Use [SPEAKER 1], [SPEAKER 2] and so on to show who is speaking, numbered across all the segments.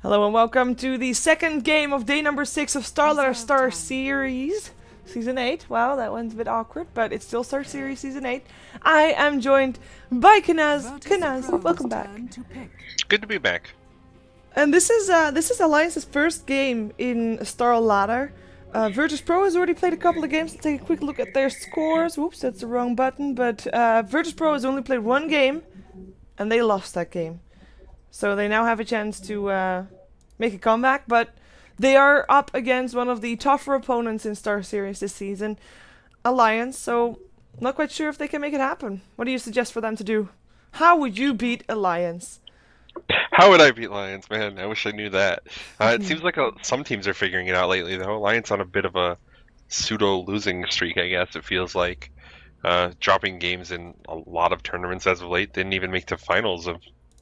[SPEAKER 1] Hello and welcome to the second game of day number 6 of StarLadder Star Series Season 8. Wow, that one's a bit awkward, but it's still Star Series Season 8. I am joined by Kanaz. Kanaz, welcome back.
[SPEAKER 2] Good to be back.
[SPEAKER 1] And this is Alliance's first game in StarLadder. VirtusPRO has already played a couple of games. Let's take a quick look at their scores. Whoops, that's the wrong button. But VirtusPRO has only played one game, and they lost that game. So they now have a chance to make a comeback, but they are up against one of the tougher opponents in Star Series this season, Alliance, so not quite sure if they can make it happen. What do you suggest for them to do? How would you beat Alliance?
[SPEAKER 2] How would I beat Lions? Man, I wish I knew that. It seems like some teams are figuring it out lately, though. Alliance on a bit of a pseudo-losing streak, I guess, it feels like. Dropping games in a lot of tournaments as of late. Didn't even make the finals of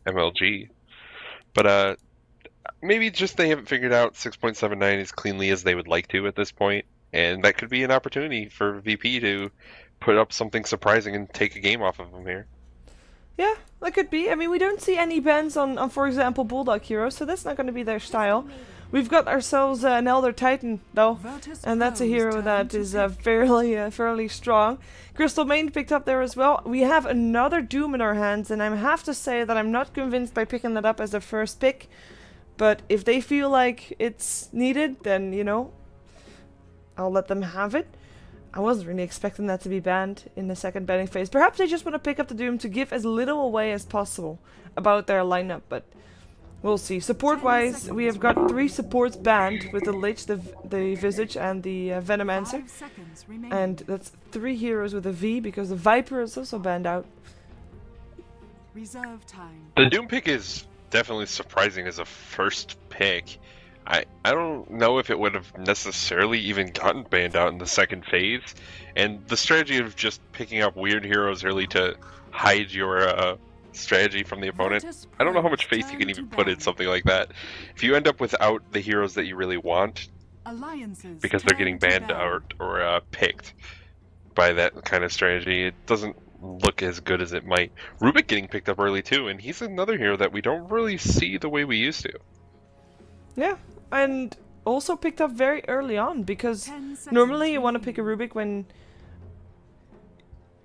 [SPEAKER 2] MLG. But maybe just they haven't figured out 6.79 as cleanly as they would like to at this point, and that could be an opportunity for VP to put up something surprising and take a game off of them here.
[SPEAKER 1] Yeah, that could be. I mean, we don't see any bans on for example, Bulldog heroes, so that's not going to be their style. We've got ourselves an Elder Titan, though, and that's a hero that is fairly strong. Crystal Main picked up there as well. We have another Doom in our hands, and I have to say that I'm not convinced by picking that up as a first pick. But if they feel like it's needed, then, you know, I'll let them have it. I wasn't really expecting that to be banned in the second banning phase. Perhaps they just want to pick up the Doom to give as little away as possible about their lineup, but we'll see. Support-wise, we have got 3 supports banned with the Lich, the Visage, and the Venomancer. And that's 3 heroes with a V, because the Viper is also banned out.
[SPEAKER 3] Reserve time.
[SPEAKER 2] The Doom pick is definitely surprising as a first pick. I don't know if it would have necessarily even gotten banned out in the second phase. And the strategy of just picking up weird heroes early to hide your strategy from the opponent, I don't know how much faith you can even put in something like that. If you end up without the heroes that you really want, because they're getting banned out or picked by that kind of strategy, it doesn't look as good as it might. Rubik getting picked up early too, and he's another hero that we don't really see the way we used to.
[SPEAKER 1] Yeah, and also picked up very early on, because normally you want to pick a Rubik when,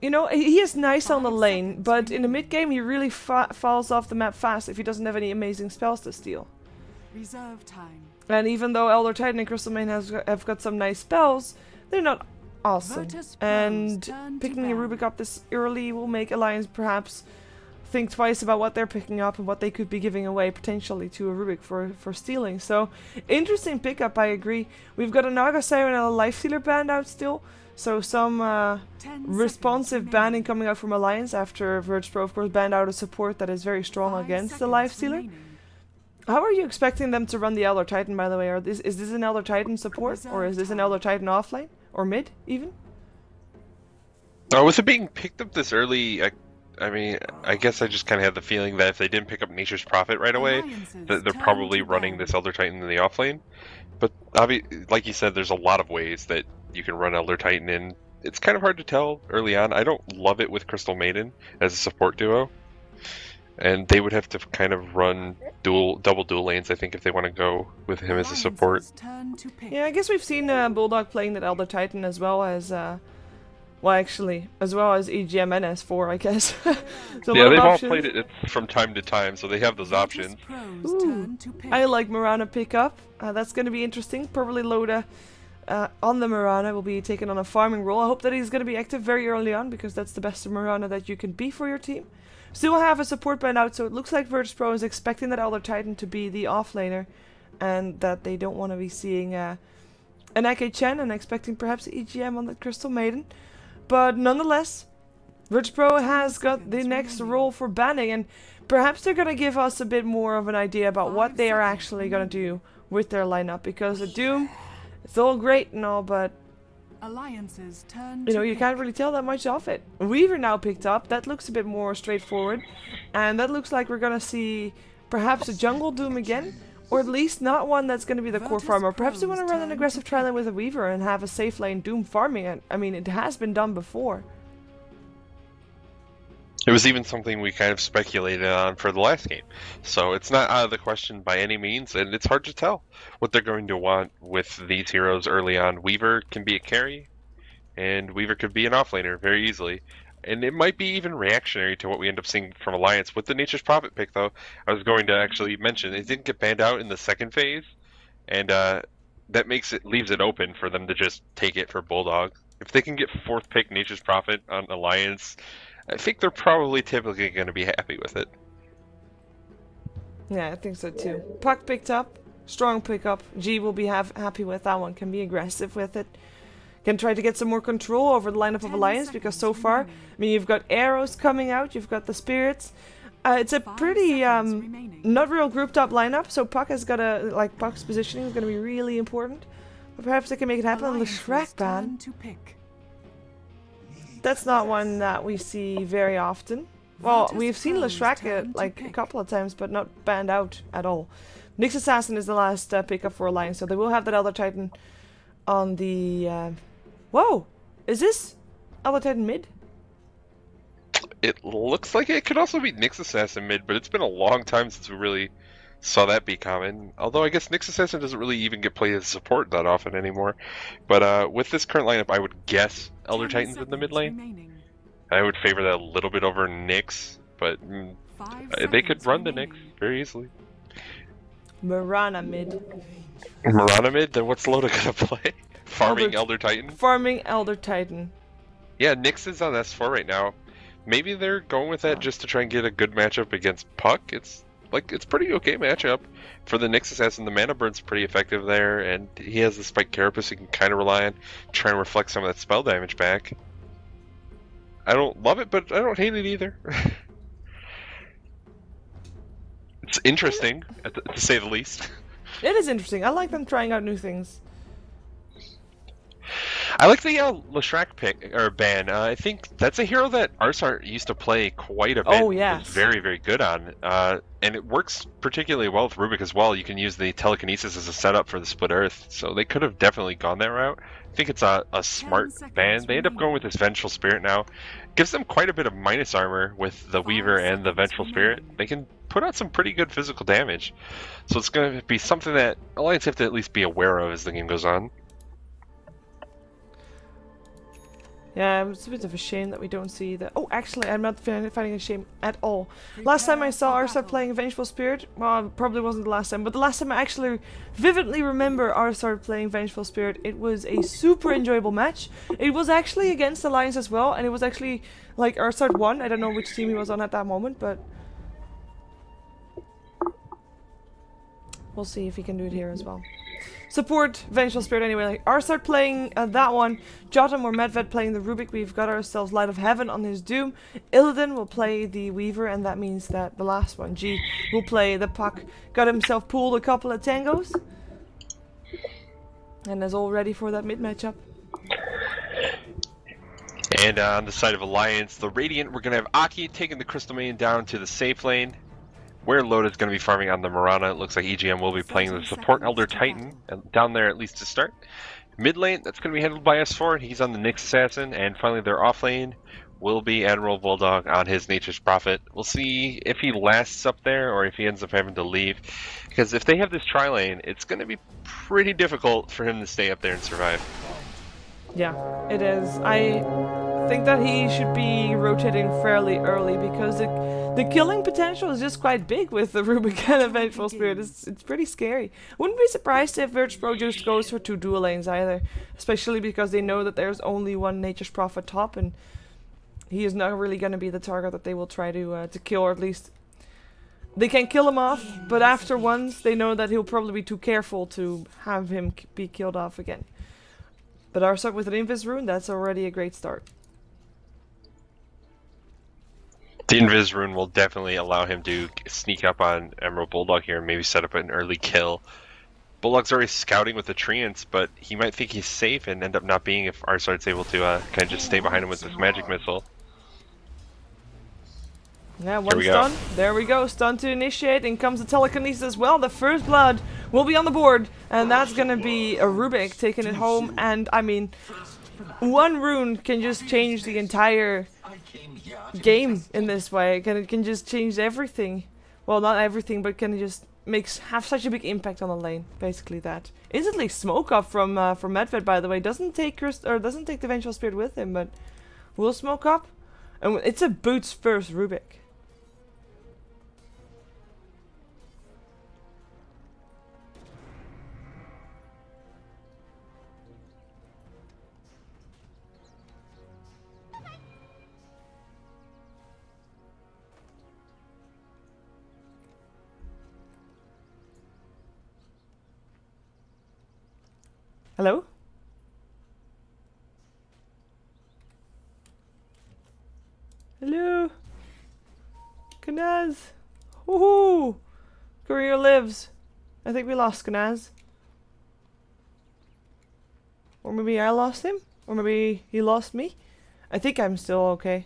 [SPEAKER 1] you know, he is nice on the lane, but in the mid game he really falls off the map fast if he doesn't have any amazing spells to steal.
[SPEAKER 3] Reserve time.
[SPEAKER 1] And even though Elder Titan and Crystal Main have got some nice spells, they're not awesome. And picking a Rubik up this early will make Alliance perhaps think twice about what they're picking up and what they could be giving away potentially to a Rubik for stealing. So, interesting pickup, I agree. We've got a Naga Siren and a Lifestealer banned out still. So some responsive banning coming out from Alliance after VirtusPRO of course banned out a support that is very strong against the Lifestealer. How are you expecting them to run the Elder Titan, by the way? Is this an Elder Titan support, or is this an Elder Titan offlane? Or mid, even?
[SPEAKER 2] With it being picked up this early, I mean, I guess I just kind of had the feeling that if they didn't pick up Nature's Prophet right away, that they're probably running this Elder Titan in the offlane. But like you said, there's a lot of ways that you can run Elder Titan in. It's kind of hard to tell early on. I don't love it with Crystal Maiden as a support duo. And they would have to kind of run double dual lanes, I think, if they want to go with him as a support.
[SPEAKER 1] Yeah, I guess we've seen Bulldog playing that Elder Titan as well as, well, actually, as well as EGM and S4, I guess. So
[SPEAKER 2] yeah, they've all played it from time to time, so they have those options.
[SPEAKER 1] Ooh, I like Mirana pickup. That's going to be interesting. Probably Loda on the Mirana will be taken on a farming role. I hope that he's going to be active very early on, because that's the best Mirana that you can be for your team. Still have a support band out, so it looks like VirtusPRO is expecting that Elder Titan to be the offlaner, and that they don't want to be seeing an AK Chen and expecting perhaps EGM on the Crystal Maiden. But nonetheless, VirtusPRO has got the next role for banning, and perhaps they're going to give us a bit more of an idea about what they are actually going to do with their lineup, because the Doom, it's all great and all, but you know, you can't really tell that much of it. Weaver now picked up. That looks a bit more straightforward. And that looks like we're going to see perhaps a jungle Doom again. Or at least not one that's going to be the core farmer. Perhaps they want to run an aggressive tri-lane with a Weaver and have a safe lane Doom farming it. I mean, it has been done before.
[SPEAKER 2] It was even something we kind of speculated on for the last game. So it's not out of the question by any means, and it's hard to tell what they're going to want with these heroes early on. Weaver can be a carry, and Weaver could be an offlaner very easily. And it might be even reactionary to what we end up seeing from Alliance. With the Nature's Prophet pick, though, I was going to actually mention, it didn't get banned out in the second phase, and that leaves it open for them to just take it for Bulldog. If they can get 4th pick Nature's Prophet on Alliance, I think they're probably typically going to be happy with it.
[SPEAKER 1] Yeah, I think so too. Puck picked up, strong pickup. G will be happy with that one, can be aggressive with it. Can try to get some more control over the lineup of Alliance, because so far, I mean, you've got arrows coming out, you've got the spirits. It's a pretty, not real grouped up lineup, so Puck has got Puck's positioning is going to be really important. But perhaps they can make it happen on the Shrek ban. That's not one that we see very often. Well, we've seen Leshrac like a couple of times, but not banned out at all. Nyx Assassin is the last pickup for Alliance, so they will have that Elder Titan on the... Whoa! Is this Elder Titan mid?
[SPEAKER 2] It looks like it could also be Nyx Assassin mid, but it's been a long time since we really saw that be common. Although I guess Nyx Assassin doesn't really even get played as support that often anymore. But with this current lineup, I would guess Elder Titan's in the mid lane. I would favor that a little bit over Nyx, but they could run the Nyx very easily.
[SPEAKER 1] Mirana mid.
[SPEAKER 2] Mirana mid? Then what's Loda gonna play? Farming Elder Titan?
[SPEAKER 1] Farming Elder Titan.
[SPEAKER 2] Yeah, Nyx is on S4 right now. Maybe they're going with that just to try and get a good matchup against Puck. It's pretty okay matchup. For the Nyx Assassin, the mana burn's pretty effective there, and he has the Spike Carapace he can kind of rely on, try and reflect some of that spell damage back. I don't love it, but I don't hate it either. It's interesting, to say the least.
[SPEAKER 1] It is interesting. I like them trying out new things.
[SPEAKER 2] I like the Leshrac pick or ban. I think that's a hero that Arsart used to play quite a bit.
[SPEAKER 1] Oh yeah,
[SPEAKER 2] was very, very good on, and it works particularly well with Rubik as well. You can use the telekinesis as a setup for the Split Earth, so they could have definitely gone that route. I think it's a smart ban. They end up going with this Vengeful Spirit now. Gives them quite a bit of minus armor with the Weaver and the Vengeful Spirit. They can put out some pretty good physical damage, so it's going to be something that Alliance have to at least be aware of as the game goes on.
[SPEAKER 1] Yeah, it's a bit of a shame that we don't see that. Oh, actually, I'm not finding a shame at all. Last time I saw Arsart playing Vengeful Spirit, well, it probably wasn't the last time, but the last time I actually vividly remember Arsart playing Vengeful Spirit, it was a super enjoyable match. It was actually against Alliance as well, and it was actually, like, Arsart won. I don't know which team he was on at that moment, but... we'll see if he can do it here as well. Support Vengeful Spirit anyway. Like Arsart playing that one, Jotum or Medved playing the Rubik. We've got ourselves Light of Heaven on his Doom. Illidan will play the Weaver, and that means that the last one, G, will play the Puck. Got himself pulled a couple of tangos, and is all ready for that mid matchup.
[SPEAKER 2] And on the side of Alliance, the Radiant, we're going to have Aki taking the Crystal Main down to the safe lane, where Loda's going to be farming on the Mirana. It looks like EGM will be playing the support Elder Titan down there at least to start. Mid lane, that's going to be handled by S4. He's on the Nyx Assassin. And finally, their off lane will be Admiral Bulldog on his Nature's Prophet. We'll see if he lasts up there or if he ends up having to leave. Because if they have this tri-lane, it's going to be pretty difficult for him to stay up there and survive.
[SPEAKER 1] Yeah, it is. I think that he should be rotating fairly early because the killing potential is just quite big with the Rubik and the Vengeful Spirit. It's pretty scary. Wouldn't be surprised if VirtusPRO just goes for 2 dual lanes either, especially because they know that there's only one Nature's Prophet top, and he is not really going to be the target that they will try to kill, or at least they can kill him off, but after once they know that he'll probably be too careful to have him be killed off again. But Arsart with an Invis rune, that's already a great start.
[SPEAKER 2] The Invis rune will definitely allow him to sneak up on Emerald Bulldog here and maybe set up an early kill. Bulldog's already scouting with the Treants, but he might think he's safe and end up not being if Arsart's able to kind of just stay behind him with this magic missile.
[SPEAKER 1] Yeah, one stun. There we go. Stun to initiate. In comes the telekinesis as well. The first blood will be on the board. And that's going to be a Rubik taking it home. And, I mean, one rune can just change the entire game in this way. It can just change everything. Well, not everything, but can just have such a big impact on the lane. Basically that. Instantly smoke up from Medved, by the way. Doesn't take the Vengeful Spirit with him, but will smoke up. And it's a boots first Rubik. Hello? Hello? Kanaz! Woohoo! Courier lives. I think we lost Kanaz. Or maybe I lost him? Or maybe he lost me? I think I'm still okay.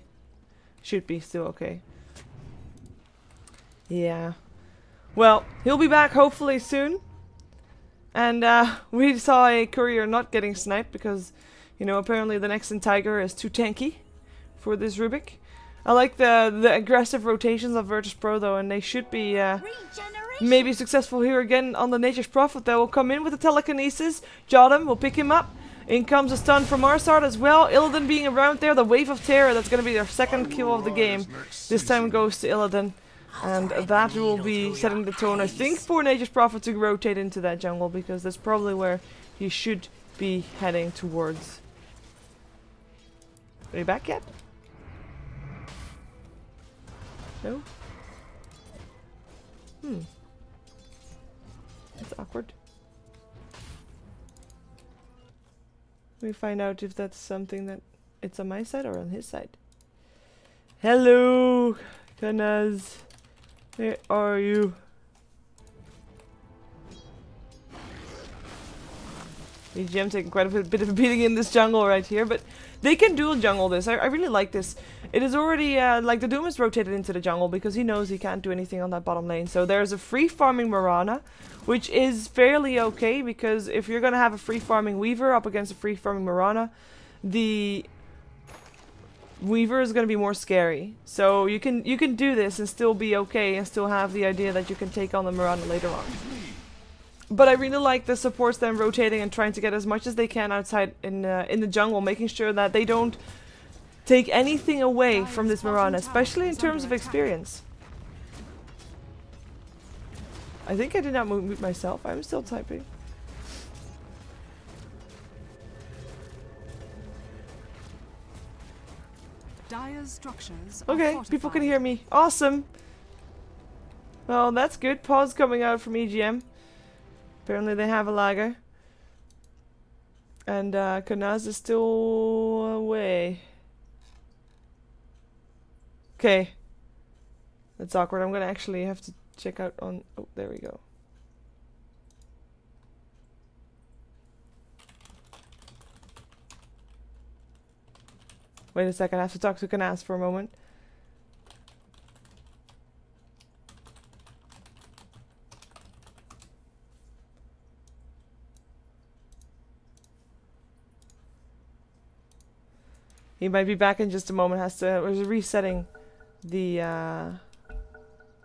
[SPEAKER 1] Should be still okay. Yeah. Well, he'll be back hopefully soon. And we saw a courier not getting sniped because, you know, apparently the Nexan Tiger is too tanky for this Rubik. I like the aggressive rotations of VirtusPRO though, and they should be maybe successful here again on the Nature's Prophet. They will come in with the telekinesis. Jodam will pick him up. In comes a stun from our side as well. Illidan being around there, the Wave of Terror, that's going to be their second kill of the game. This time goes to Illidan. And that will be setting the tone, I think, for Nature's Prophet to rotate into that jungle, because that's probably where he should be heading towards. Are you back yet? No? That's awkward. Let me find out if that's something that it's on my side or on his side. Hello, Kanaz. Where are you? EGM taking quite a bit of a beating in this jungle right here, but they can dual jungle this. I really like this. It is already, like the Doom is rotated into the jungle because he knows he can't do anything on that bottom lane. So there's a free farming Mirana, which is fairly okay because if you're gonna have a free farming Weaver up against a free farming Mirana, the Weaver is going to be more scary. So you can do this and still be okay and still have the idea that you can take on the Mirana later on. But I really like the supports them rotating and trying to get as much as they can outside in the jungle, making sure that they don't take anything away from this Mirana, especially in terms of experience. I think I did not mute myself. I'm still typing.
[SPEAKER 3] Dire's structures
[SPEAKER 1] Okay, people can hear me. Awesome. Well, that's good. Pause coming out from EGM. Apparently they have a lagger. And Kanaz is still away. Okay. That's awkward. I'm gonna actually have to check out on... Oh, there we go. Wait a second, I have to talk to Kanaz for a moment. He might be back in just a moment. We're resetting the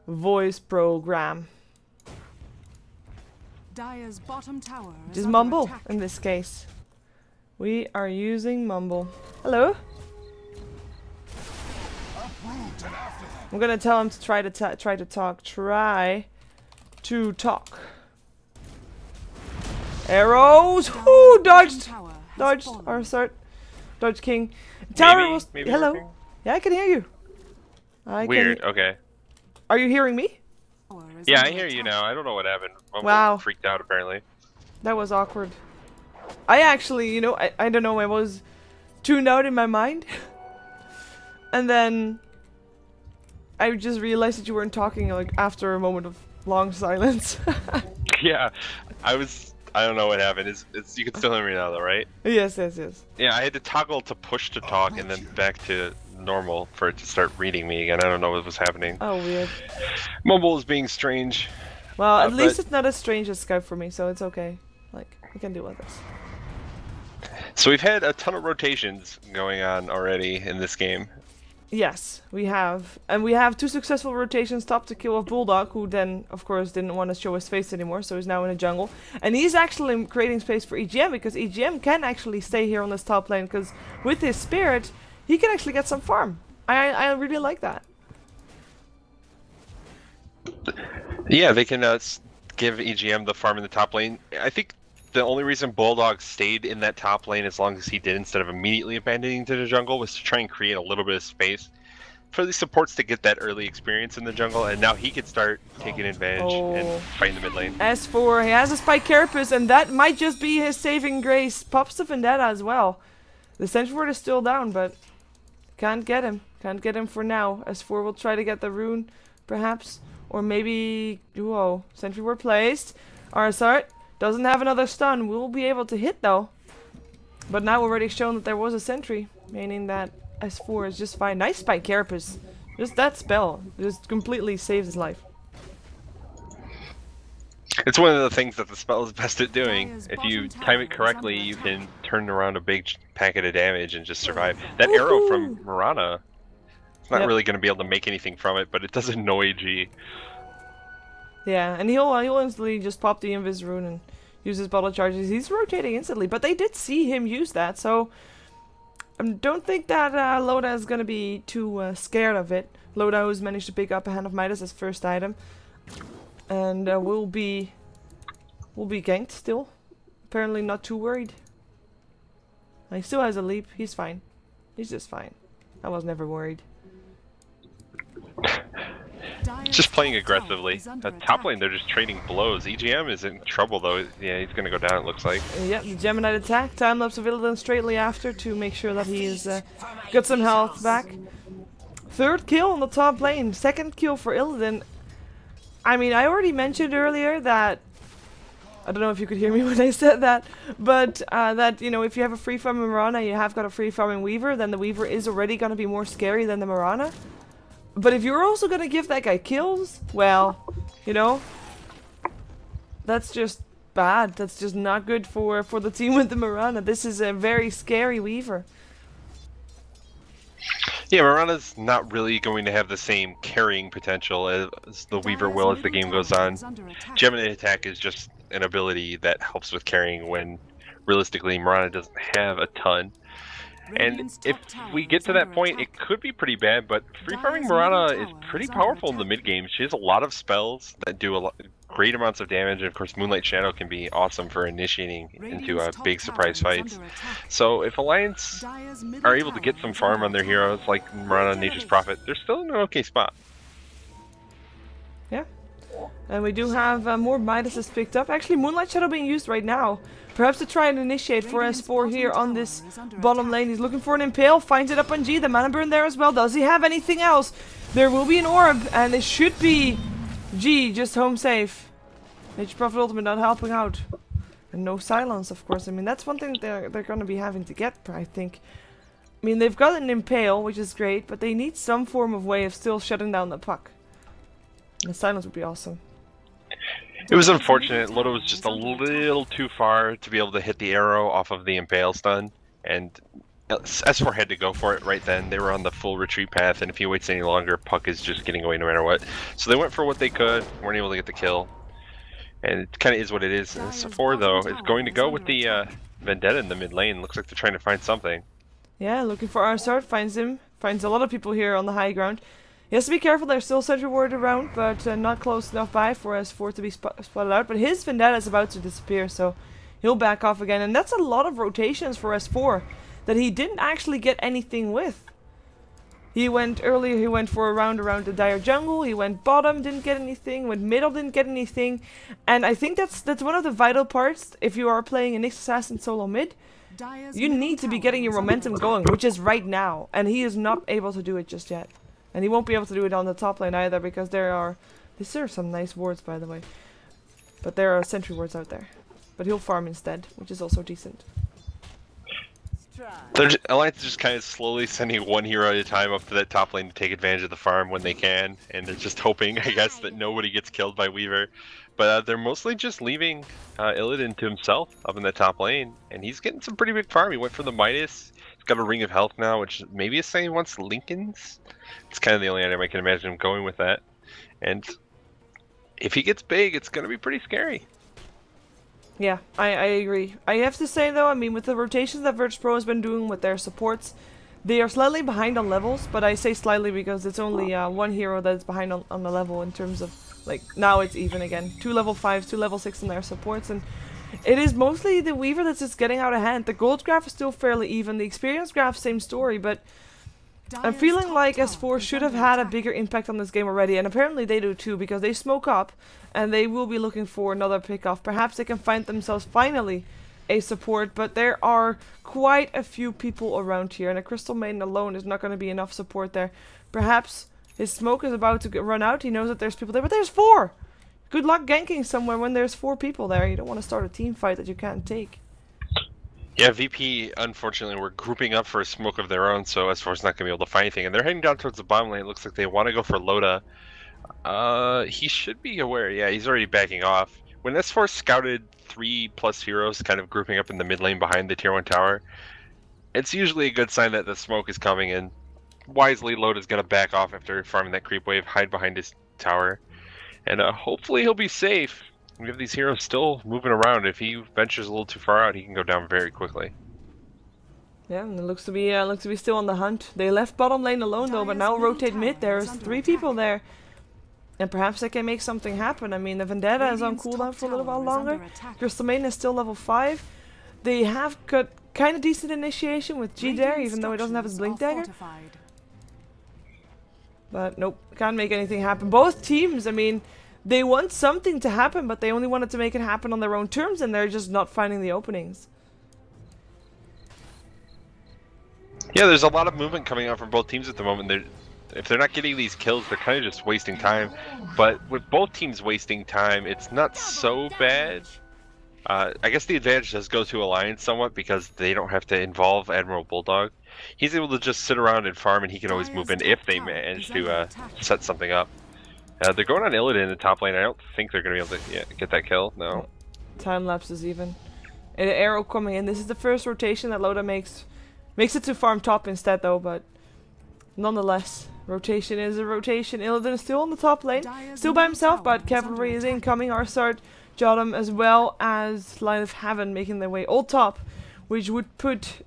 [SPEAKER 1] voice program.
[SPEAKER 3] Dire's bottom tower is
[SPEAKER 1] Just
[SPEAKER 3] under
[SPEAKER 1] Mumble
[SPEAKER 3] attack.
[SPEAKER 1] in this case. We are using Mumble. Hello? I'm gonna tell him to try to talk. Try to talk. Arrows! Ooh, dodged! Dodged. Or start. Dodge King. Tower was.
[SPEAKER 2] Maybe
[SPEAKER 1] Hello.
[SPEAKER 2] working?
[SPEAKER 1] Yeah, I can hear you.
[SPEAKER 2] Weird. Okay.
[SPEAKER 1] Are you hearing me?
[SPEAKER 2] Yeah, I hear you now. I don't know what happened. I'm
[SPEAKER 1] Wow.
[SPEAKER 2] freaked out apparently.
[SPEAKER 1] That was awkward. I actually, you know, I don't know. I was tuned out in my mind, and then I just realized that you weren't talking like after a moment of long silence.
[SPEAKER 2] Yeah, I don't know what happened. It's you can still hear me now though, right?
[SPEAKER 1] Yes, yes, yes.
[SPEAKER 2] Yeah, I had to toggle to push to talk and then back to normal for it to start reading me again. I don't know what was happening.
[SPEAKER 1] Oh, weird.
[SPEAKER 2] Mobile is being strange.
[SPEAKER 1] Well, at least it's not as strange as Skype for me, so it's okay. Like, we can deal with this.
[SPEAKER 2] So we've had a ton of rotations going on already in this game.
[SPEAKER 1] Yes, we have. And we have 2 successful rotations, top to kill of Bulldog, who then, of course, didn't want to show his face anymore, so he's now in the jungle. And he's actually creating space for EGM, because EGM can actually stay here on this top lane, because with his spirit, he can actually get some farm. I really like that.
[SPEAKER 2] Yeah, they can give EGM the farm in the top lane. I think the only reason Bulldog stayed in that top lane as long as he did instead of immediately abandoning to the jungle was to try and create a little bit of space for the supports to get that early experience in the jungle, and now he could start taking advantage and fighting the mid lane.
[SPEAKER 1] S4, he has a Spike Carapace, and that might just be his saving grace. Pops the Vendetta as well. The Sentry Ward is still down, but can't get him. Can't get him for now. S4 will try to get the rune, perhaps. Or maybe... Whoa, Sentry Ward placed. Arsart doesn't have another stun. We'll be able to hit though. But now already shown that there was a sentry, meaning that S4 is just fine. Nice Spike Carapace. Just that spell just completely saves his life.
[SPEAKER 2] It's one of the things that the spell is best at doing. If you time it correctly, you can turn around a big packet of damage and just survive. That arrow from Mirana, it's not really going to be able to make anything from it, but it does annoy G.
[SPEAKER 1] Yeah, and he'll instantly just pop the Invis rune and use his bottle charges. He's rotating instantly, but they did see him use that, so I don't think that Loda is going to be too scared of it. Loda who's managed to pick up a Hand of Midas as first item, and will be ganked still. Apparently not too worried. He still has a leap. He's fine. He's just fine. I was never worried.
[SPEAKER 2] Just playing aggressively. At top lane, they're just trading blows. EGM is in trouble though. Yeah, he's gonna go down, it looks like.
[SPEAKER 1] Yep, the Gemini attack. Time lapse of Illidan straightly after to make sure that he's got some health back. 3rd kill on the top lane. 2nd kill for Illidan. I mean, I already mentioned earlier that... I don't know if you could hear me when I said that, but that, you know, if you have a free farming Mirana, you have got a free farming Weaver, then the Weaver is already gonna be more scary than the Mirana. But if you're also gonna give that guy kills, well, you know, that's just bad. That's just not good for the team with the Mirana. This is a very scary Weaver.
[SPEAKER 2] Yeah, Mirana's not really going to have the same carrying potential as the Weaver will as the game goes on. Gemini attack is just an ability that helps with carrying when realistically Mirana doesn't have a ton. And if we get to that point, it could be pretty bad, but free farming Mirana is pretty powerful in the mid game. She has a lot of spells that do great amounts of damage, and of course Moonlight Shadow can be awesome for initiating into big surprise fights. So if Alliance are able to get some farm on their heroes like Mirana and Nature's Prophet, they're still in an okay spot.
[SPEAKER 1] Yeah. And we do have more Midases picked up. Actually, Moonlight Shadow being used right now. Perhaps to try and initiate for S4 here on this bottom lane. He's looking for an Impale, finds it up on G. The Mana Burn there as well. Does he have anything else? There will be an Orb, and it should be G, just home safe. Nature's Prophet Ultimate not helping out. And no silence, of course. I mean, that's one thing they're going to be having to get, I think. I mean, they've got an Impale, which is great, but they need some form of way of still shutting down the puck. And the silence would be awesome.
[SPEAKER 2] It was unfortunate. Loda was just a little too far to be able to hit the arrow off of the Impale stun, and S4 had to go for it right then. They were on the full retreat path, and if he waits any longer, Puck is just getting away no matter what. So they went for what they could, weren't able to get the kill, and it kind of is what it is. And S4 though is going to go with the Vendetta in the mid lane. Looks like they're trying to find something. Yeah, looking for Arsart, finds him, finds a lot of people here on the high ground. He has to be careful, there's still Sentry Ward around, but not close enough by for S4 to be spotted out. But his Vendetta is about to disappear, so he'll back off again. And that's a lot of rotations for S4 that he didn't actually get anything with. He went earlier, he went for a round around the Dire Jungle, he went bottom, didn't get anything, went middle, didn't get anything. And I think that's one of the vital parts if you are playing a Nyx Assassin solo mid. You need to be getting your momentum going, which is right now. And he is not able to do it just yet. And he won't be able to do it on the top lane either, because there are some nice wards, by the way. But there are sentry wards out there. But he'll farm instead, which is also decent. Alliance is just kind of slowly sending one hero at a time up to that top lane to take advantage of the farm when they can. And they're just hoping, I guess, that nobody gets killed by Weaver. but they're mostly just leaving Illidan to himself up in the top lane, and he's getting some pretty big farm. He went for the Midas. He's got a Ring of Health now, which maybe is saying he wants Lincoln's. It's kind of the only item I can imagine him going with that. And if he gets big, it's going to be pretty scary.
[SPEAKER 1] Yeah, I agree. I have to say though, I mean, with the rotations that VirtusPRO has been doing with their supports, they are slightly behind on levels, but I say slightly because it's only one hero that's behind on the level in terms of, like, now it's even again. 2 level 5s, 2 level 6 in their supports, and it is mostly the Weaver that's just getting out of hand. The gold graph is still fairly even, the experience graph, same story, but I'm feeling like S4 should have had a bigger impact on this game already, and apparently they do too, because they smoke up, and they will be looking for another pick-off. Perhaps they can find themselves finally a support, but there are quite a few people around here, and a Crystal Maiden alone is not going to be enough support there. Perhaps his smoke is about to run out, he knows that there's people there, but there's 4! Good luck ganking somewhere when there's 4 people there. You don't want to start a team fight that you can't take.
[SPEAKER 2] Yeah, VP, unfortunately, we're grouping up for a smoke of their own, so S4's not going to be able to find anything. And they're heading down towards the bottom lane. It looks like they want to go for Loda. He should be aware. Yeah, he's already backing off. When S4 scouted 3+ heroes kind of grouping up in the mid lane behind the tier 1 tower, it's usually a good sign that the smoke is coming, and wisely Loda's going to back off after farming that creep wave, hide behind his tower. And hopefully he'll be safe. We have these heroes still moving around. If he ventures a little too far out, he can go down very quickly.
[SPEAKER 1] Yeah, and it looks to be still on the hunt. They left bottom lane alone though, but now rotate mid. There's 3 people there, and perhaps they can make something happen. I mean, the Vendetta is on cooldown for a little while longer. Crystal Maiden is still level 5. They have got kind of decent initiation with G there, even though he doesn't have his Blink Dagger. But nope, can't make anything happen. Both teams, I mean, they want something to happen, but they only wanted to make it happen on their own terms, and they're just not finding the openings.
[SPEAKER 2] Yeah, there's a lot of movement coming out from both teams at the moment. If they're not getting these kills, they're kind of just wasting time. But with both teams wasting time, it's not so bad. I guess the advantage does go to Alliance somewhat, because they don't have to involve Admiral Bulldog. He's able to just sit around and farm, and he can always move in if they manage to set something up. They're going on Illidan in the top lane. I don't think they're going to be able to get that kill. No.
[SPEAKER 1] Time lapses even. And an arrow coming in. This is the first rotation that Loda makes. Makes it to farm top instead though, but nonetheless, rotation is a rotation. Illidan is still on the top lane, still by himself, but cavalry is incoming. Arsart, Jodam, as well as Line of Heaven making their way all top, which would put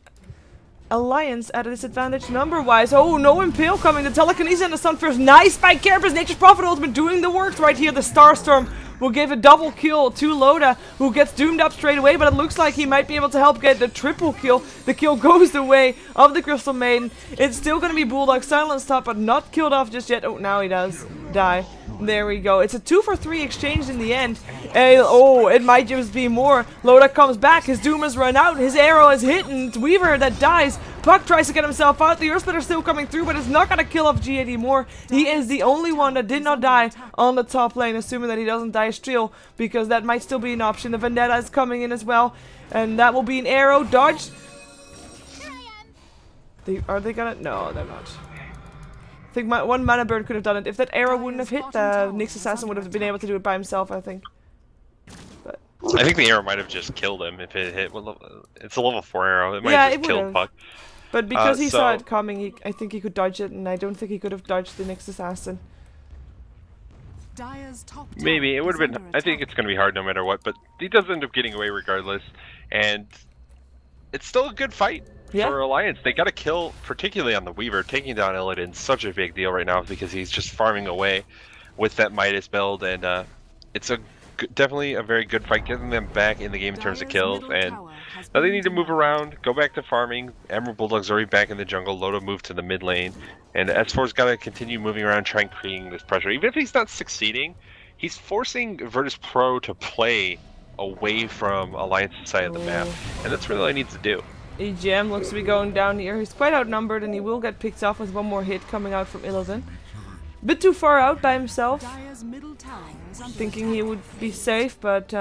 [SPEAKER 1] Alliance at a disadvantage number-wise. Oh, no Impale coming. The Telekinesis and the Sunfirst. Nice by Carapace. Nature's Prophet ultimate doing the work right here. The Starstorm will give a double kill to Loda, who gets doomed up straight away, but it looks like he might be able to help get the triple kill. The kill goes the way of the Crystal Maiden. It's still going to be Bulldog silenced top, but not killed off just yet. Oh, now he does die. There we go. It's a 2-for-3 exchange in the end. Oh, it might just be more. Loda comes back. His doom has run out. His arrow is hit, and it's Weaver that dies. Puck tries to get himself out. The Earthsplitter is still coming through, but it's not going to kill off G anymore. He is the only one that did not die on the top lane, assuming that he doesn't die Streel, because that might still be an option. The Vendetta is coming in as well, and that will be an arrow. Dodge. Are they gonna? No, they're not. I think one Mana Burn could have done it. If that arrow wouldn't have hit, Nyx Assassin would have been able to do it by himself, I think. But
[SPEAKER 2] I think the arrow might have just killed him if it hit. It's a level 4 arrow. It might
[SPEAKER 1] yeah,
[SPEAKER 2] have just killed Puck.
[SPEAKER 1] But because he saw it coming, I think he could dodge it, and I don't think he could have dodged the Nyx Assassin.
[SPEAKER 2] Maybe it would have been. I think it's going to be hard no matter what, but he does end up getting away regardless, and it's still a good fight.
[SPEAKER 1] Yeah.
[SPEAKER 2] For Alliance. They got a kill, particularly on the Weaver. Taking down Illidan, such a big deal right now because he's just farming away with that Midas build, and it's definitely a very good fight, getting them back in the game in terms of kills. And now they need to move around, go back to farming. Emerald Bulldog's already back in the jungle. Loda moved to the mid lane, and S4's got to continue moving around, trying creating this pressure. Even if he's not succeeding, he's forcing VirtusPRO to play away from Alliance's side of the map, and that's really all he needs to do.
[SPEAKER 1] EGM looks to be going down here. He's quite outnumbered, and he will get picked off with one more hit coming out from Illidan. Bit too far out by himself, thinking he would be safe, but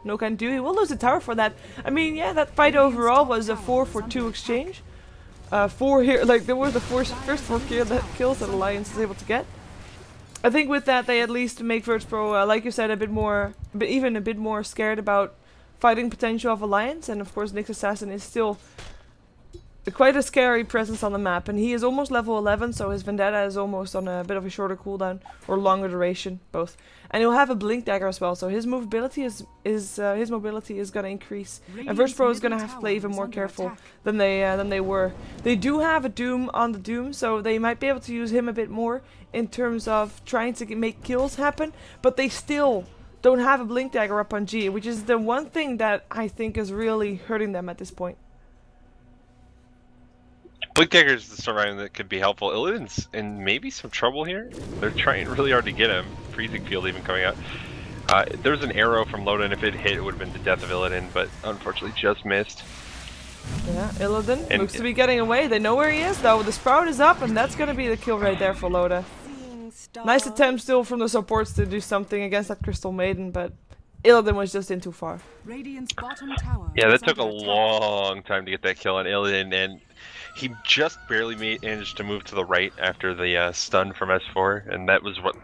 [SPEAKER 1] no can do. He will lose the tower for that. I mean, yeah, that fight overall was a 4-for-2 exchange. 4 here, like there were the first 4 kills that Alliance was able to get. I think with that they at least make VirtusPRO, like you said, even a bit more scared about fighting potential of Alliance, and of course Nyx Assassin is still quite a scary presence on the map, and he is almost level 11, so his Vendetta is almost on a bit of a shorter cooldown, or longer duration, both. And he'll have a Blink Dagger as well, so his mobility is gonna increase, and VirtusPRO is gonna have to play even more careful than they were. They do have a Doom on the Doom, so they might be able to use him a bit more in terms of trying to make kills happen, but they still don't have a Blink Dagger up on G, which is the one thing that I think is really hurting them at this point.
[SPEAKER 2] Blink Dagger is the storyline that could be helpful. Illidan's in maybe some trouble here. They're trying really hard to get him. Freezing Field even coming out. There was an arrow from Loda, and if it hit, it would have been the death of Illidan, but unfortunately just missed.
[SPEAKER 1] Yeah, Illidan looks to be getting away. They know where he is, though. The Sprout is up, and that's going to be the kill right there for Loda. Nice attempt still from the supports to do something against that Crystal Maiden, but Illidan was just in too far.
[SPEAKER 3] Radiant's bottom tower
[SPEAKER 2] Yeah, that took a long time to get that kill on Illidan, and he just barely managed to move to the right after the stun from S4, and that was what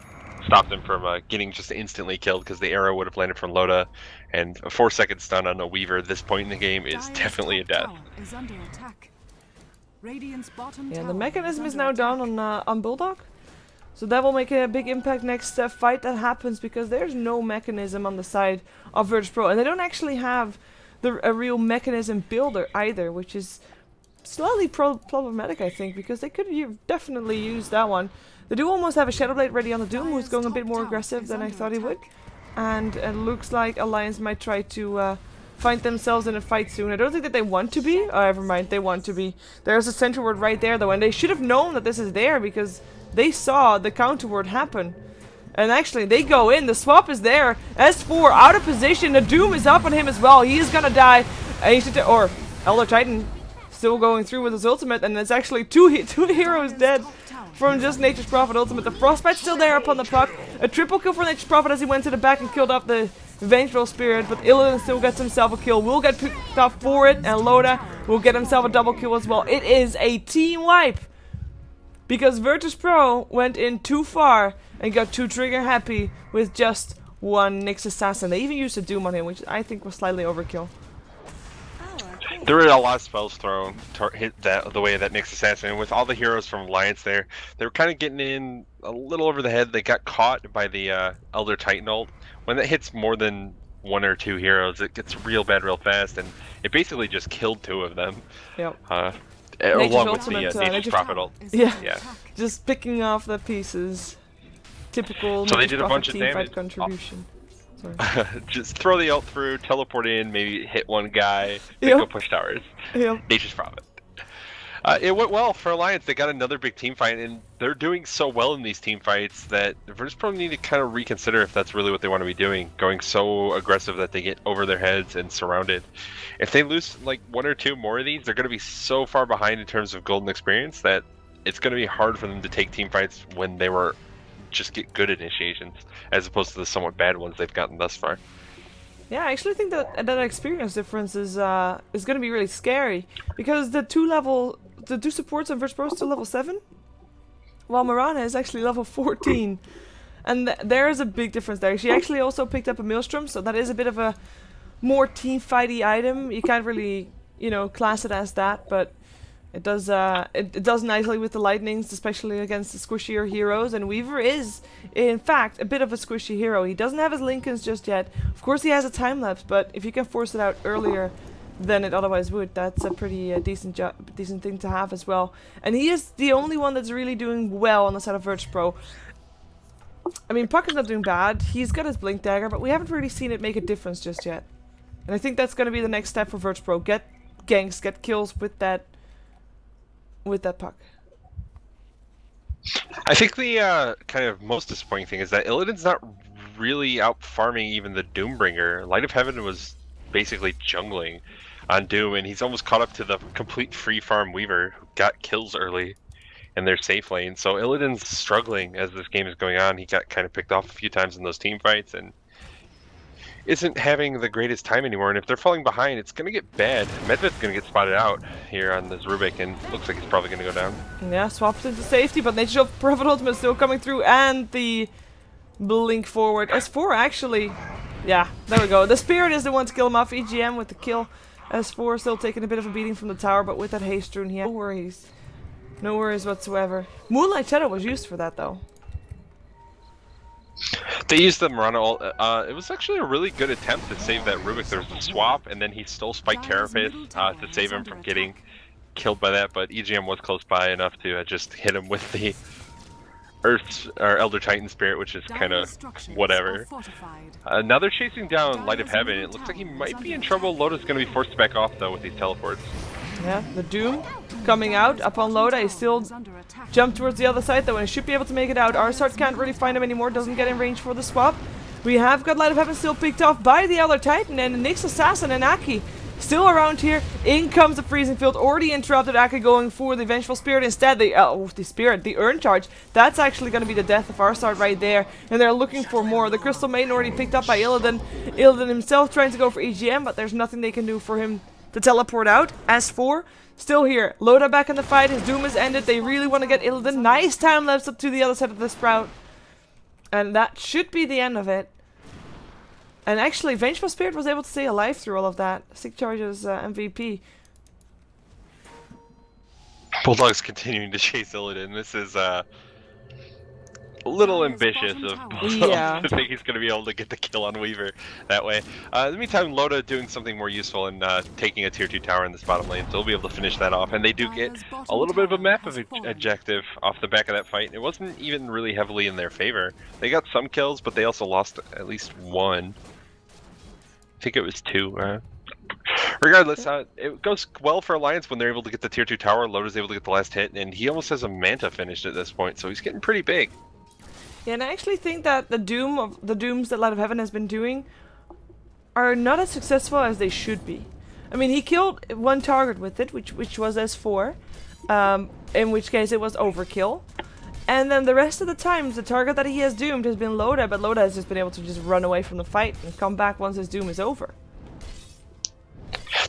[SPEAKER 2] stopped him from getting just instantly killed, because the arrow would have landed from Loda, and a 4-second stun on a Weaver at this point in the game is definitely a death.
[SPEAKER 1] Yeah, the mechanism is now down on Bulldog, so that will make a big impact next fight that happens, because there's no mechanism on the side of VirtusPRO, and they don't actually have a real mechanism builder either, which is slightly problematic, I think, because they could definitely use that one. They do almost have a Shadowblade ready on the Doom, who's going a bit more aggressive than I thought he would. And it looks like Alliance might try to find themselves in a fight soon. I don't think that they want to be. Oh, never mind, they want to be. There's a center ward right there, though, and they should have known that this is there, because they saw the counter ward happen. And actually, they go in, the swap is there. S4 out of position, the Doom is up on him as well. He is gonna die. Or Elder Titan still going through with his ultimate, and it's actually two heroes dead from just Nature's Prophet ultimate. The Frostbite's still there upon the puck. A triple kill for Nature's Prophet as he went to the back and killed off the Vengeful Spirit, but Illidan still gets himself a kill. Will get picked off for it, and Loda will get himself a double kill as well. It is a team wipe, because VirtusPRO went in too far and got too trigger happy with just one Nyx Assassin. They even used a Doom on him, which I think was slightly overkill.
[SPEAKER 2] There were a lot of spells thrown to hit the way of that Nyx Assassin, and with all the heroes from Alliance there, they were kind of getting in a little over the head. They got caught by the Elder Titan ult. When that hits more than 1 or 2 heroes, it gets real bad real fast, and it basically just killed 2 of them.
[SPEAKER 1] Yep.
[SPEAKER 2] Along with the Nature's Prophet ult.
[SPEAKER 1] Yeah, just picking off the pieces. Typical
[SPEAKER 2] so they did a bunch of damage.
[SPEAKER 1] Contribution.
[SPEAKER 2] Just throw the ult through, teleport in, maybe hit one guy, then go push towers. Nature's Prophet. It went well for Alliance. They got another big team fight, and they're doing so well in these team fights that VirtusPRO need to kind of reconsider if that's really what they want to be doing, going so aggressive that they get over their heads and surrounded. If they lose like 1 or 2 more of these, they're going to be so far behind in terms of golden experience that it's going to be hard for them to take team fights when they were just get good initiations, as opposed to the somewhat bad ones they've gotten thus far.
[SPEAKER 1] Yeah, I actually think that experience difference is going to be really scary, because the two supports on VirtusPRO are still level 7, while Mirana is actually level 14, and there is a big difference there. She actually also picked up a Maelstrom, so that is a bit of a more team fighty item. You can't really, class it as that, but it does it does nicely with the lightnings, especially against the squishier heroes, and Weaver is, in fact, a bit of a squishy hero. He doesn't have his Lincolns just yet. Of course he has a time lapse, but if you can force it out earlier than it otherwise would, that's a pretty decent thing to have as well. And he is the only one that's really doing well on the side of VirtusPRO. I mean, Puck is not doing bad. He's got his Blink Dagger, but we haven't really seen it make a difference just yet. And I think that's going to be the next step for VirtusPRO. Get ganks, get kills with that Puck.
[SPEAKER 2] I think the kind of most disappointing thing is that Illidan's not really out farming even the Doombringer. Light of Heaven was basically jungling on Doom, and he's almost caught up to the complete free farm Weaver, who got kills early in their safe lane. So Illidan's struggling as this game is going on. He got kind of picked off a few times in those team fights, and isn't having the greatest time anymore, and if they're falling behind, it's going to get bad. Medved's going to get spotted out here on this Rubik, and looks like he's probably going to go down.
[SPEAKER 1] Yeah, swapped into safety, but Nature of Prophet Ultimate still coming through, and the blink forward. S4 actually, yeah, there we go. The Spirit is the one to kill him off. EGM with the kill. S4 still taking a bit of a beating from the tower, but with that haste rune here, no worries. No worries whatsoever. Moonlight Shadow was used for that, though.
[SPEAKER 2] They used the Mirana ult. It was actually a really good attempt to save that Rubik. There was a swap, and then he stole Spike Carapace to save him from getting killed by that, but EGM was close by enough to just hit him with the Earth's or Elder Titan Spirit, which is kind of whatever. Now they're chasing down Light of Heaven. It looks like he might be in trouble. Loda's going to be forced back off, though, with these teleports.
[SPEAKER 1] Yeah, the Doom coming out upon Loda. He still jumped towards the other side, though, and he should be able to make it out. Arsart can't really find him anymore, doesn't get in range for the swap. We have got Light of Heaven still picked off by the Elder Titan, and Nyx Assassin and Aki still around here. In comes the Freezing Field, already interrupted. Aki going for the Vengeful Spirit instead. The Urn Charge. That's actually going to be the death of Arsart right there, and they're looking for more. The Crystal Maiden already picked up by Illidan. Illidan himself trying to go for EGM, but there's nothing they can do for him to teleport out. S4 still here. Loda back in the fight. His doom is ended. They really want to get Illidan. Nice time lapse up to the other side of the Sprout. And that should be the end of it. And actually, Vengeful Spirit was able to stay alive through all of that. Sick Charge's MVP.
[SPEAKER 2] Bulldog's continuing to chase Illidan. This is a little ambitious of Bulldog to think he's going to be able to get the kill on Weaver that way. In the meantime, Loda doing something more useful and taking a tier 2 tower in this bottom lane, so they'll be able to finish that off. And they do get a little bit of a map of objective off the back of that fight. It wasn't even really heavily in their favor. They got some kills, but they also lost at least one. I think it was 2. Regardless, it goes well for Alliance when they're able to get the tier 2 tower. Loda's able to get the last hit, and he almost has a Manta finished at this point, so he's getting pretty big.
[SPEAKER 1] Yeah, and I actually think that the dooms that Light of Heaven has been doing are not as successful as they should be. I mean, he killed one target with it, which was S4, in which case it was overkill. And then the rest of the times, the target that he has doomed has been Loda, but Loda has just been able to just run away from the fight and come back once his doom is over.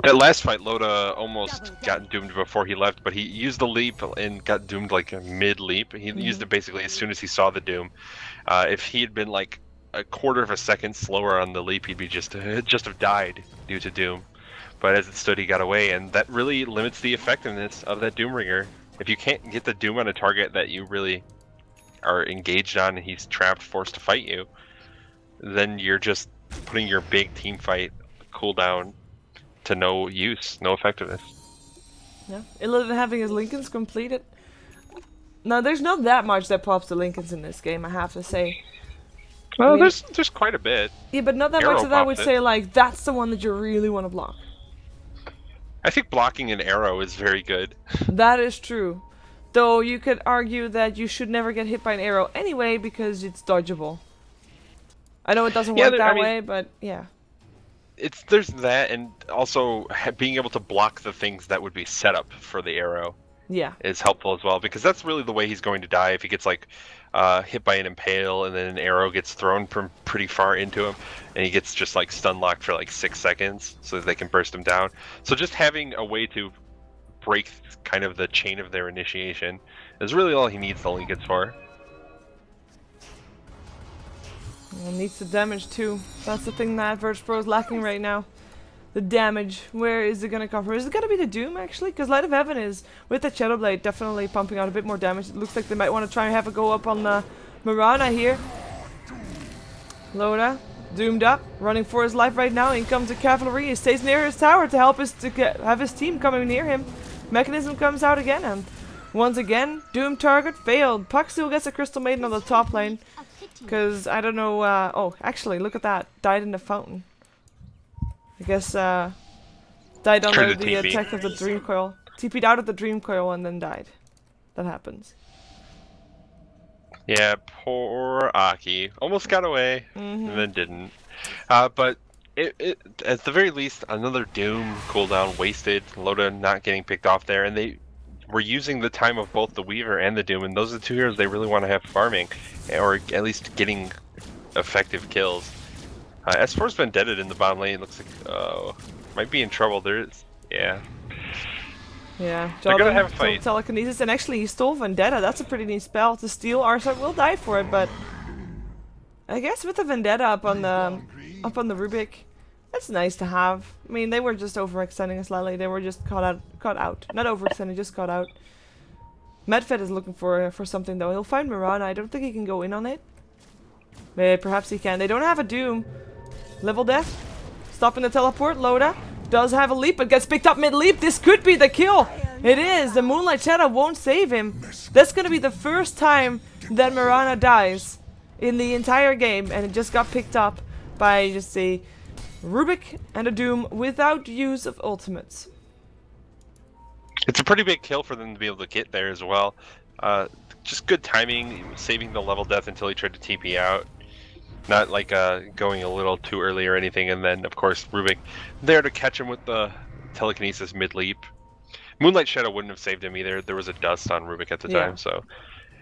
[SPEAKER 2] That last fight, Loda almost got doomed before he left, but he used the leap and got doomed like mid-leap. He used it basically as soon as he saw the doom. If he had been like a quarter of a second slower on the leap, he'd be just have died due to doom. But as it stood, he got away, and that really limits the effectiveness of that Doom Ringer. If you can't get the doom on a target that you really are engaged on, and he's trapped, forced to fight you, then you're just putting your big team fight cooldown to no use, no effectiveness.
[SPEAKER 1] Yeah, Illidan having his Lincolns completed. Now, there's not that much that pops the Lincolns in this game, I have to say.
[SPEAKER 2] Well, I mean, there's quite a bit.
[SPEAKER 1] Yeah, but not that
[SPEAKER 2] Arrow
[SPEAKER 1] much that I would
[SPEAKER 2] pops
[SPEAKER 1] say,
[SPEAKER 2] it.
[SPEAKER 1] like, that's the one that you really want to block.
[SPEAKER 2] I think blocking an arrow is very good.
[SPEAKER 1] That is true. Though you could argue that you should never get hit by an arrow anyway because it's dodgeable. I know it doesn't work that way, but yeah.
[SPEAKER 2] There's that, and also being able to block the things that would be set up for the arrow.
[SPEAKER 1] Yeah.
[SPEAKER 2] Is helpful as well, because that's really the way he's going to die if he gets like hit by an impale and then an arrow gets thrown from pretty far into him, and he gets just like stun locked for like 6 seconds so that they can burst him down. So just having a way to break kind of the chain of their initiation is really all he needs the Lincolns for.
[SPEAKER 1] It needs the damage too. That's the thing that VirtusPRO is lacking right now. The damage. Where is it going to come from? Is it going to be the Doom actually? Because Light of Heaven is, with the Shadow Blade, definitely pumping out a bit more damage. It looks like they might want to try and have a go up on the Mirana here. Loda, doomed up, running for his life right now. In comes the cavalry. He stays near his tower to help have his team coming near him. Mechanism comes out again, and once again, Doom target failed. Puck still gets a Crystal Maiden on the top lane. Because, I don't know, oh, actually, look at that. Died in the fountain. I guess, died under the attack of the Dream Coil. TP'd out of the Dream Coil and then died. That happens.
[SPEAKER 2] Yeah, poor Aki. Almost got away, and then didn't. But at the very least, another Doom cooldown wasted. Loda not getting picked off there, and they were using the time of both the Weaver and the Doom, and those are the two heroes they really want to have farming, or at least getting effective kills. S4's been deaded in the bottom lane. Looks like might be in trouble. There's yeah.
[SPEAKER 1] Yeah,
[SPEAKER 2] they're gonna have a fight.
[SPEAKER 1] Telekinesis, and actually he stole Vendetta. That's a pretty neat spell to steal. Arsart will die for it, but I guess with the Vendetta up on the Rubik, that's nice to have. I mean, they were just overextending us slightly. They were just caught out. Not overextending, just caught out. Medfed is looking for something though. He'll find Mirana. I don't think he can go in on it. Maybe perhaps he can. They don't have a Doom. Level death. Stopping the teleport. Loda does have a leap, but gets picked up mid-leap. This could be the kill. It is. The Moonlight Shadow won't save him. That's going to be the first time that Mirana dies in the entire game, and it just got picked up by just a Rubik and a Doom without use of ultimates.
[SPEAKER 2] It's a pretty big kill for them to be able to get there as well. Just good timing, saving the level death until he tried to TP out. Not like going a little too early or anything, and then of course Rubik there to catch him with the telekinesis mid-leap. Moonlight Shadow wouldn't have saved him either. There was a dust on Rubik at the time, so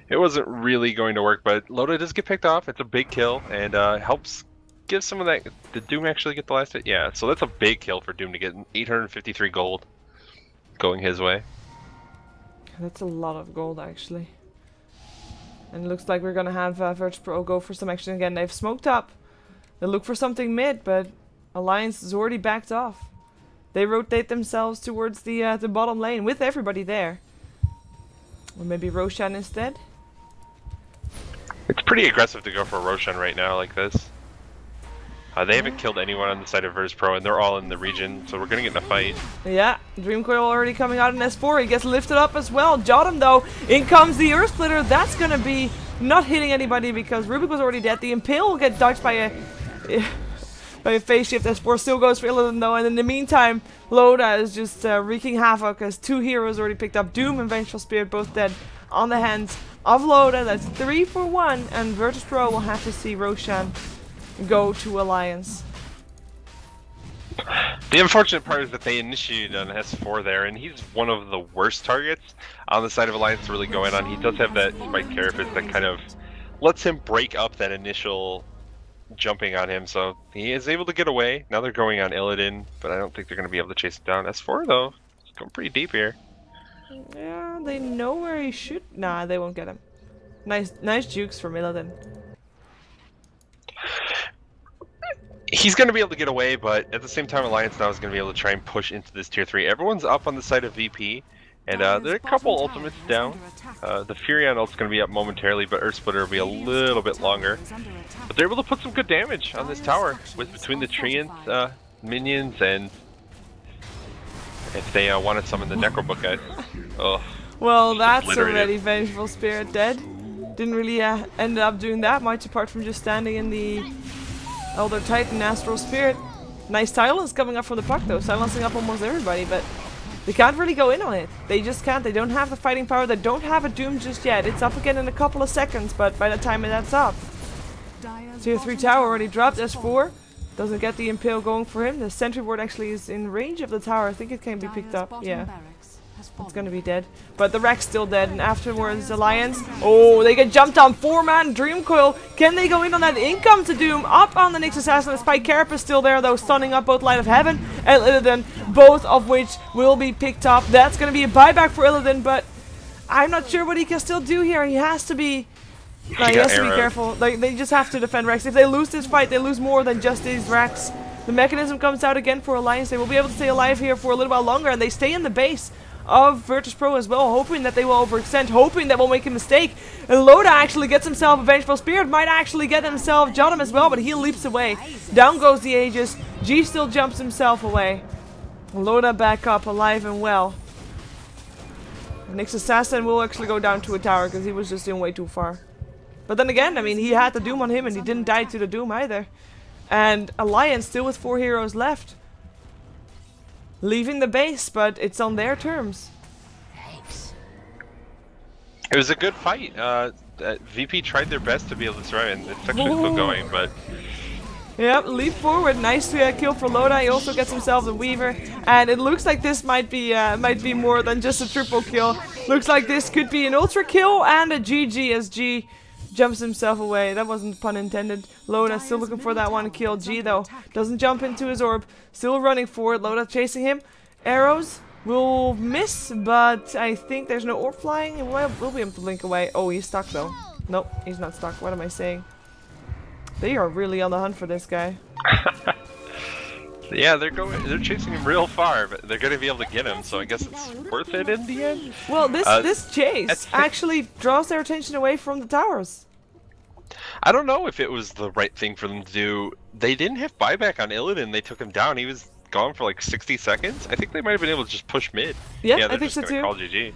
[SPEAKER 2] it wasn't really going to work, but Loda does get picked off. It's a big kill, and helps give some of that. Did Doom actually get the last hit? Yeah, so that's a big kill for Doom to get 853 gold going his way.
[SPEAKER 1] That's a lot of gold, actually. And it looks like we're gonna have VirtusPRO go for some action again. They've smoked up. They look for something mid, but Alliance is already backed off. They rotate themselves towards the bottom lane with everybody there. Or maybe Roshan instead.
[SPEAKER 2] It's pretty aggressive to go for Roshan right now like this. They haven't killed anyone on the side of VirtusPRO, and they're all in the region, so we're gonna get in a fight. Yeah,
[SPEAKER 1] Dreamcoil already coming out in S4. He gets lifted up as well. Jotum though, in comes the Earth Splitter. That's gonna be not hitting anybody because Rubik was already dead. The Impale will get dodged by a phase shift. S4 still goes for Illidan though, and in the meantime, Loda is just wreaking havoc as two heroes already picked up. Doom and Vengeful Spirit both dead on the hands of Loda. That's 3 for 1, and VirtusPRO will have to see Roshan go to Alliance.
[SPEAKER 2] The unfortunate part is that they initiated on S4 there, and he's one of the worst targets on the side of Alliance to really go in on. He does have that spike carapace that kind of lets him break up that initial jumping on him, so he is able to get away. Now they're going on Illidan, but I don't think they're going to be able to chase him down. S4 though, he's going pretty deep here.
[SPEAKER 1] Yeah, they know where he should. Nah, they won't get him. Nice jukes from Illidan.
[SPEAKER 2] He's going to be able to get away, but at the same time, Alliance now is going to be able to try and push into this tier 3. Everyone's up on the side of VP, and there are a couple ultimates down. The Furion ult's going to be up momentarily, but Earth Splitter will be a little bit longer. But they're able to put some good damage on this tower with between the Treant minions and if they wanted some in the Necrobook guys. Oh,
[SPEAKER 1] well, that's already Vengeful Spirit dead. Didn't really end up doing that much apart from just standing in the Elder Titan Astral Spirit. Nice silence coming up from the puck though, silencing up almost everybody, but they can't really go in on it. They just can't. They don't have the fighting power. They don't have a Doom just yet. It's up again in a couple of seconds, but by the time that's up, tier 3 tower already dropped. S4 doesn't get the Impale going for him. The sentry ward actually is in range of the tower. I think it can be picked up. Yeah. It's gonna be dead. But the Wreck's still dead, and afterwards Alliance. Oh, they get jumped on. 4-man Dreamcoil. Can they go in on that? Income to Doom. Up on the Nyx Assassin. The Spike Carapace still there though, stunning up both Light of Heaven and Illidan, both of which will be picked up. That's gonna be a buyback for Illidan, but I'm not sure what he can still do here. He has to be he has to be careful. Like, they just have to defend Rex. If they lose this fight, they lose more than just these Rex. The mechanism comes out again for Alliance. They will be able to stay alive here for a little while longer, and they stay in the base of VirtusPRO as well, hoping that they will overextend, hoping that we'll make a mistake. And Loda actually gets himself a Vengeful Spirit, might actually get himself Jotum as well, but he leaps away. Down goes the Aegis. G still jumps himself away. Loda back up, alive and well. Nyx Assassin will actually go down to a tower because he was just in way too far. But then again, I mean, he had the Doom on him and he didn't die to the Doom either. And Alliance still with 4 heroes left, leaving the base, but it's on their terms.
[SPEAKER 2] It was a good fight. VP tried their best to be able to survive, and it's actually still going, but...
[SPEAKER 1] Yep, leap forward. Nice kill for Loda. He also gets himself the Weaver, and it looks like this might be more than just a triple kill. Looks like this could be an ultra kill and a GG as G Jumps himself away. That wasn't pun intended. Loda still looking for that one kill. G though doesn't jump into his orb. Still running forward. Loda chasing him. Arrows will miss, but I think there's no orb flying. We'll be able to blink away. Oh, he's stuck though. Nope, he's not stuck. What am I saying? They are really on the hunt for this guy.
[SPEAKER 2] Yeah, they're chasing him real far, but they're gonna be able to get him, so I guess it's worth it in the end.
[SPEAKER 1] Well, this chase actually draws their attention away from the towers.
[SPEAKER 2] I don't know if it was the right thing for them to do. They didn't have buyback on Illidan, they took him down. He was gone for like 60 seconds. I think they might have been able to just push mid.
[SPEAKER 1] Yeah, I think so too.
[SPEAKER 2] Call GG.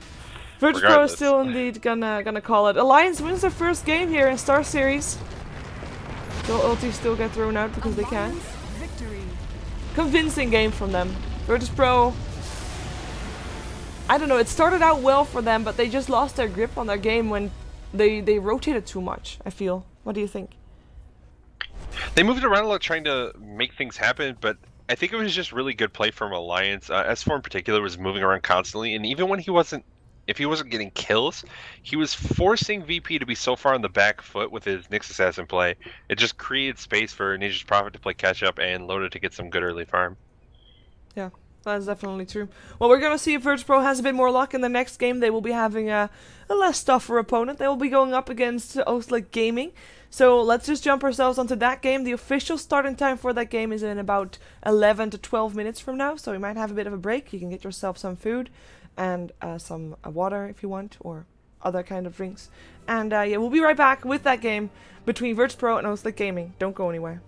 [SPEAKER 1] VirtusPRO is still indeed gonna call it. Alliance wins their first game here in Star Series. Will ulti still get thrown out because they can. Convincing game from them. VirtusPRO, I don't know, it started out well for them, but they just lost their grip on their game when they rotated too much, I feel. What do you think?
[SPEAKER 2] They moved around a lot trying to make things happen, but I think it was just really good play from Alliance. S4 in particular was moving around constantly, and even when if he wasn't getting kills, he was forcing VP to be so far on the back foot with his Nyx Assassin play. It just created space for Nature's Prophet to play catch up and Loda to get some good early farm.
[SPEAKER 1] Yeah, that's definitely true. Well, we're gonna see if VirtusPRO has a bit more luck in the next game. They will be having a less tougher opponent. They will be going up against Escalating Gaming. So let's just jump ourselves onto that game. The official starting time for that game is in about 11 to 12 minutes from now, so we might have a bit of a break. You can get yourself some food and some water if you want, or other kind of drinks. And yeah, we'll be right back with that game between VirtusPRO and Escalating Gaming. Don't go anywhere.